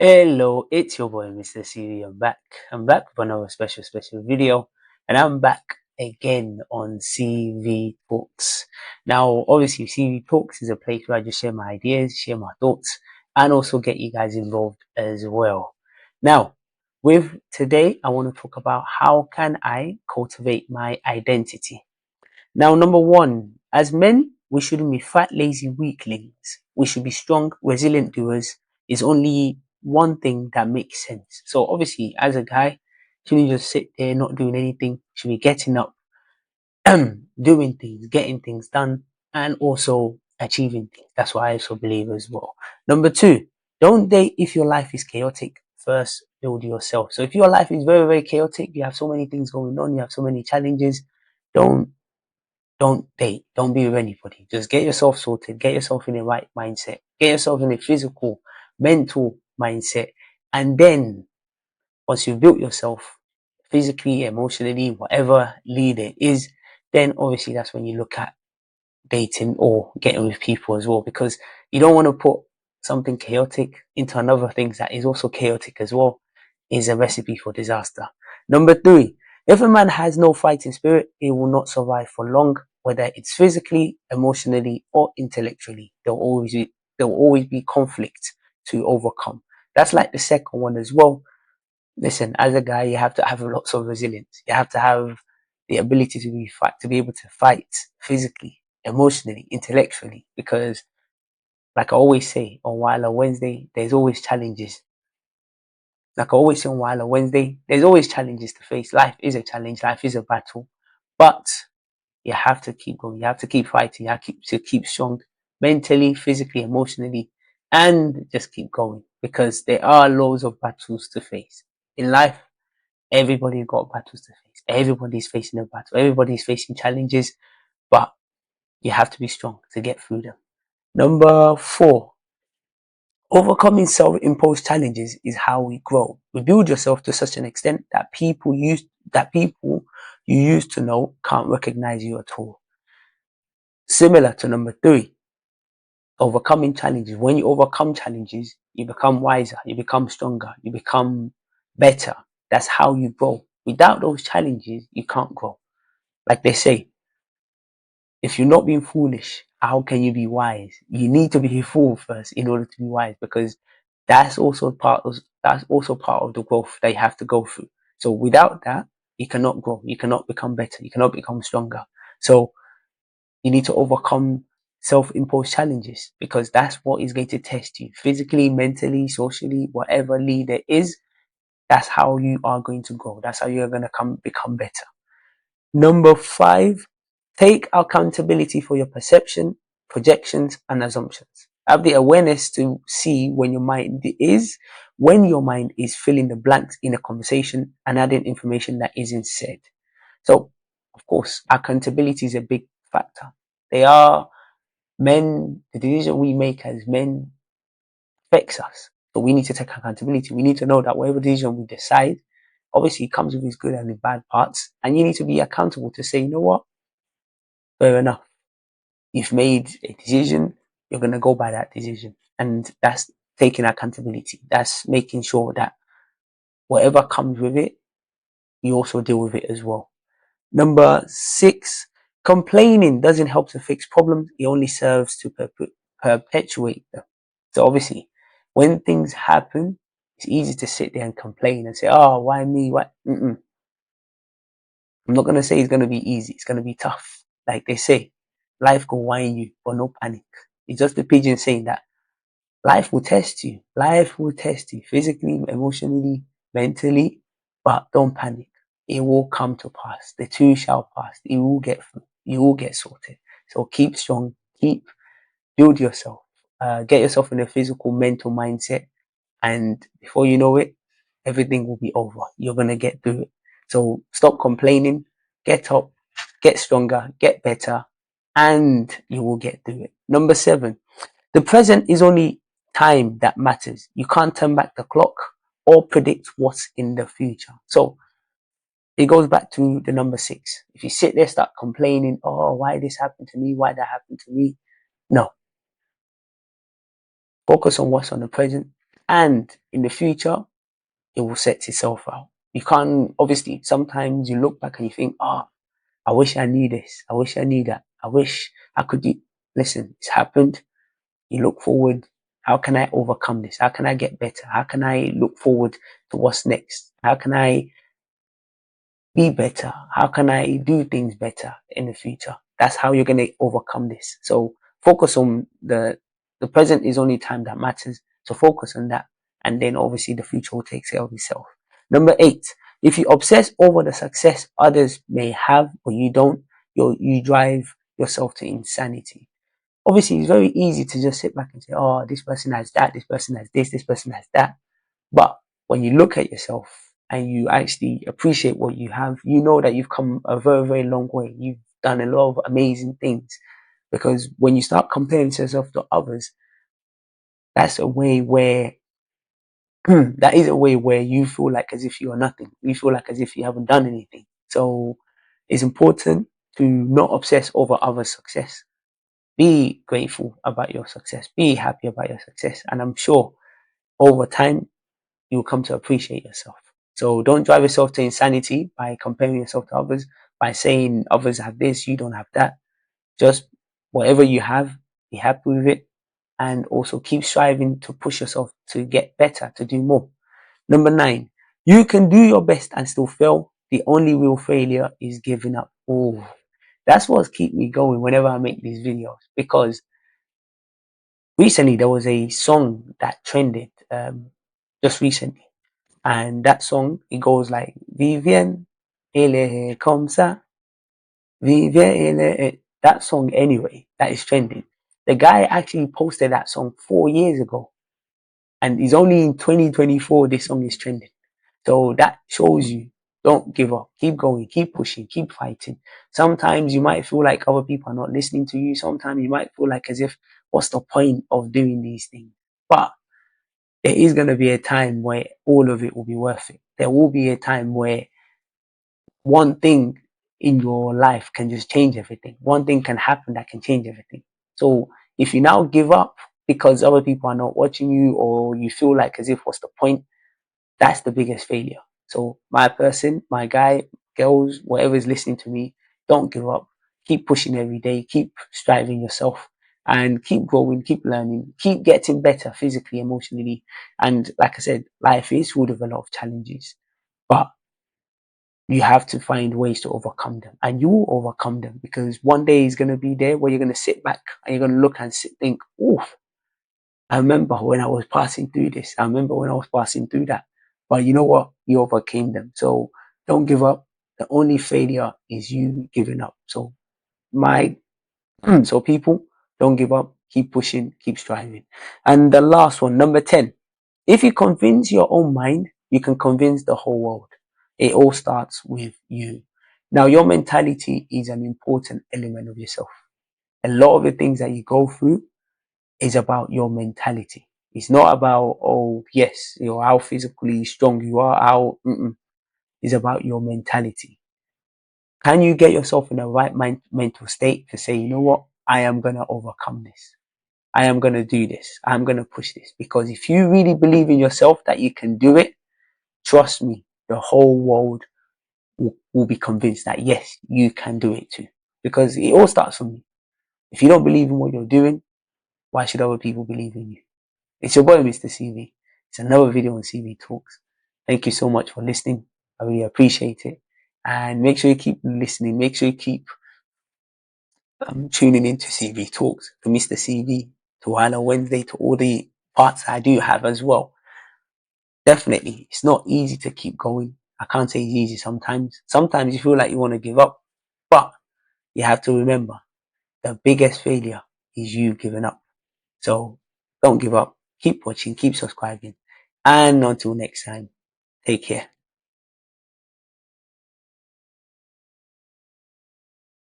Hello, it's your boy MrCV. I'm back. I'm back with another special video, and I'm back again on CV Talks. Now, obviously, CV Talks is a place where I just share my ideas, share my thoughts, and also get you guys involved as well. Now, with today, I want to talk about how can I cultivate my identity. Now, number one, as men, we shouldn't be fat, lazy weaklings. We should be strong, resilient doers. Is only one thing that makes sense. So obviously, as a guy, shouldn't just sit there not doing anything. Should be getting up, doing things, getting things done, and also achieving things. That's what I also believe as well. Number two, don't date if your life is chaotic. First, build yourself. So if your life is very chaotic, you have so many things going on, you have so many challenges, don't don't date. Don't be with anybody. Just get yourself sorted. Get yourself in the right mindset. Get yourself in a physical, mental mindset. And then once you've built yourself physically, emotionally, whatever lead it is, then obviously that's when you look at dating or getting with people as well. Because you don't want to put something chaotic into another thing that is also chaotic as well. Is a recipe for disaster. Number three, if a man has no fighting spirit, he will not survive for long, whether it's physically, emotionally, or intellectually. There will always be conflict to overcome. That's like the second one as well. Listen, as a guy, you have to have lots of resilience. You have to have the ability to be able to fight physically, emotionally, intellectually, because like I always say on Wilder Wednesday, there's always challenges. Like I always say on Wilder Wednesday, there's always challenges to face. Life is a challenge. Life is a battle, but you have to keep going. You have to keep fighting. You have to keep strong mentally, physically, emotionally, and just keep going because there are loads of battles to face in life. Everybody got battles to face. Everybody's facing a battle. Everybody's facing challenges, but you have to be strong to get through them. Number four, overcoming self-imposed challenges is how we grow. Rebuild yourself to such an extent that people you used to know can't recognize you at all. Similar to number three, overcoming challenges. When you overcome challenges, you become wiser, you become stronger, you become better. That's how you grow. Without those challenges, you can't grow. Like they say, if you're not being foolish, how can you be wise? You need to be a fool first in order to be wise, because that's also part of the growth that you have to go through. So without that, you cannot grow, you cannot become better, you cannot become stronger. So you need to overcome self-imposed challenges, because that's what is going to test you physically, mentally, socially, whatever lead it is. That's how you are going to grow. That's how you're going to become better. Number five, take accountability for your perception, projections, and assumptions. Have the awareness to see when your mind is filling the blanks in a conversation and adding information that isn't said. So, of course, accountability is a big factor. They are the decision we make as men affects us. So we need to take accountability. We need to know that whatever decision we decide, obviously it comes with its good and its bad parts. And you need to be accountable to say, you know what? Fair enough. You've made a decision, you're going to go by that decision. And that's taking accountability. That's making sure that whatever comes with it, you also deal with it as well. Number six, complaining doesn't help to fix problems. It only serves to perpetuate them. So obviously, when things happen, it's easy to sit there and complain and say, "Oh, why me? Why?" I'm not gonna say it's gonna be easy. It's gonna be tough. Like they say, life will whine you, but no panic. It's just the pigeon saying that life will test you. Life will test you physically, emotionally, mentally, but don't panic. It will come to pass. The two shall pass. You will get through. You will get sorted. So keep strong. Build yourself. Get yourself in a physical, mental mindset, and before you know it, everything will be over. You're gonna get through it. So stop complaining. Get up. Get stronger. Get better, and you will get through it. Number seven, the present is only time that matters. You can't turn back the clock or predict what's in the future. So it goes back to the number six. If you sit there, start complaining, oh, why this happened to me? Why that happened to me? No. Focus on what's on the present. and in the future, it will set itself out. You can't, obviously, sometimes you look back and you think, oh, I wish I knew this. I wish I knew that. I wish I could do. Listen, it's happened. You look forward. How can I overcome this? How can I get better? How can I look forward to what's next? How can I be better? How can I do things better in the future? That's how you're going to overcome this. So focus on the present is only time that matters. So focus on that. And then obviously the future will take care of itself. Number 8, if you obsess over the success others may have, but you don't, you drive yourself to insanity. Obviously, it's very easy to just sit back and say, oh, this person has that, this person has this person has that. But when you look at yourself and you actually appreciate what you have, you know that you've come a very, very long way. You've done a lot of amazing things. Because when you start comparing yourself to others, that's a way where that is a way where you feel like as if you are nothing. You feel like as if you haven't done anything. So it's important to not obsess over others' success. Be grateful about your success. Be happy about your success. And I'm sure over time, you'll come to appreciate yourself. So don't drive yourself to insanity by comparing yourself to others, by saying others have this, you don't have that. Just whatever you have, be happy with it. And also keep striving to push yourself to get better, to do more. Number 9, you can do your best and still fail. The only real failure is giving up. Oh, that's what's keep me going whenever I make these videos, because recently there was a song that trended just recently, and that song, it goes like Vivien, elle est comme ça, Vivien, that song anyway, that is trending. The guy actually posted that song 4 years ago, and it's only in 2024 this song is trending. So that shows you, don't give up. Keep going, keep pushing, keep fighting. Sometimes you might feel like other people are not listening to you. Sometimes you might feel like as if, what's the point of doing these things? But there is going to be a time where all of it will be worth it. There will be a time where one thing in your life can just change everything. One thing can happen that can change everything. So if you now give up because other people are not watching you, or you feel like as if, what's the point? That's the biggest failure. So my person, my guy, girls, whatever is listening to me, don't give up. Keep pushing every day. Keep striving yourself and keep growing, keep learning, keep getting better physically, emotionally. And like I said, life is full of a lot of challenges, but you have to find ways to overcome them, and you will overcome them, because one day is going to be there where you're going to sit back and you're going to look and think, oh, I remember when I was passing through this. I remember when I was passing through that. But you know what? You overcame them. So don't give up. The only failure is you giving up. So my so people, don't give up. Keep pushing. Keep striving. And the last one, number 10. If you convince your own mind, you can convince the whole world. It all starts with you. Now, your mentality is an important element of yourself. A lot of the things that you go through is about your mentality. It's not about, oh, yes, you know, how physically strong you are, how, it's about your mentality. Can you get yourself in the right mental state to say, you know what, I am going to overcome this. I am going to do this. I'm going to push this. Because if you really believe in yourself that you can do it, trust me, the whole world will be convinced that, yes, you can do it too. Because it all starts from you. If you don't believe in what you're doing, why should other people believe in you? It's your boy, MrCV. It's another video on CV Talks. Thank you so much for listening. I really appreciate it. And make sure you keep listening. Make sure you keep tuning into CV Talks, to MrCV, to Wino Wednesday, to all the parts I do have as well. Definitely, it's not easy to keep going. I can't say it's easy sometimes. Sometimes you feel like you want to give up. But you have to remember, the biggest failure is you giving up. So don't give up. Keep watching, keep subscribing. And until next time, take care.